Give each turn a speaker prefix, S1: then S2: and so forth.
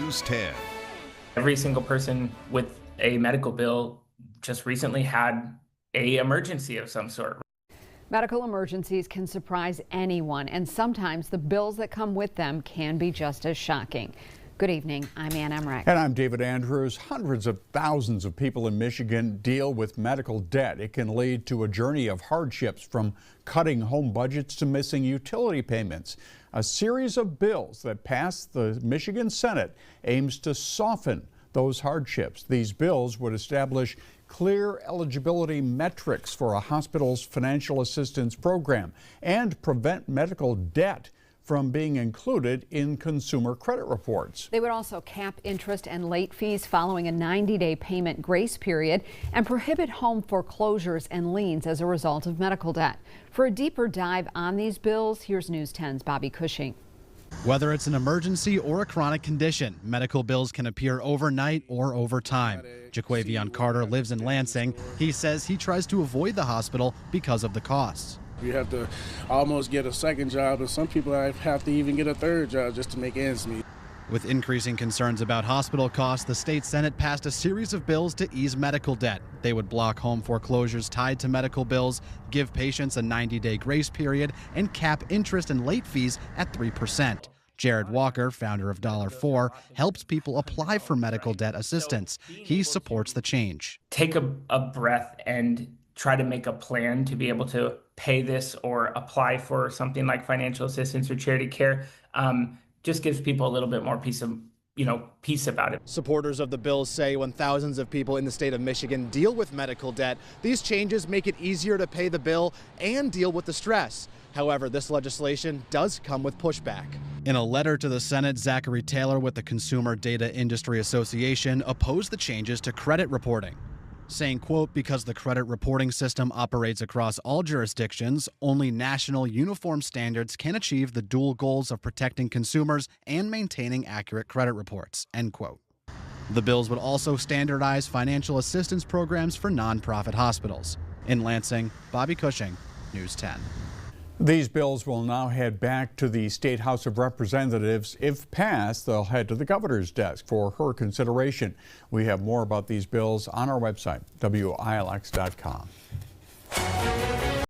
S1: News 10.
S2: Every single person with a medical bill just recently had an emergency of some sort.
S3: Medical emergencies can surprise anyone, and sometimes the bills that come with them can be just as shocking. Good evening, I'm Ann Emmerich.
S4: And I'm David Andrews. Hundreds of thousands of people in Michigan deal with medical debt. It can lead to a journey of hardships, from cutting home budgets to missing utility payments. A series of bills that passed the Michigan Senate aims to soften those hardships. These bills would establish clear eligibility metrics for a hospital's financial assistance program and prevent medical debt from being included in consumer credit reports.
S3: They would also cap interest and late fees following a 90-day payment grace period and prohibit home foreclosures and liens as a result of medical debt. For a deeper dive on these bills, here's News 10's Bobby Cushing.
S5: Whether it's an emergency or a chronic condition, medical bills can appear overnight or over time. Jaquavion Carter lives in Lansing. He says he tries to avoid the hospital because of the costs.
S6: You have to almost get a second job, and some people have to even get a third job just to make ends meet.
S5: With increasing concerns about hospital costs, the state Senate passed a series of bills to ease medical debt. They would block home foreclosures tied to medical bills, give patients a 90-day grace period, and cap interest and late fees at 3%. Jared Walker, founder of $4, helps people apply for medical debt assistance. He supports the change.
S2: Take a breath and try to make a plan to be able to pay this or apply for something like financial assistance or charity care. Just gives people a little bit more peace about it.
S5: Supporters of the bills say when thousands of people in the state of Michigan deal with medical debt, these changes make it easier to pay the bill and deal with the stress. However, this legislation does come with pushback. In a letter to the Senate, Zachary Taylor with the Consumer Data Industry Association opposed the changes to credit reporting, saying, quote, because the credit reporting system operates across all jurisdictions, only national uniform standards can achieve the dual goals of protecting consumers and maintaining accurate credit reports, end quote. The bills would also standardize financial assistance programs for nonprofit hospitals. In Lansing, Bobby Cushing, News 10.
S4: These bills will now head back to the State House of Representatives. If passed, they'll head to the governor's desk for her consideration. We have more about these bills on our website, WILX.com.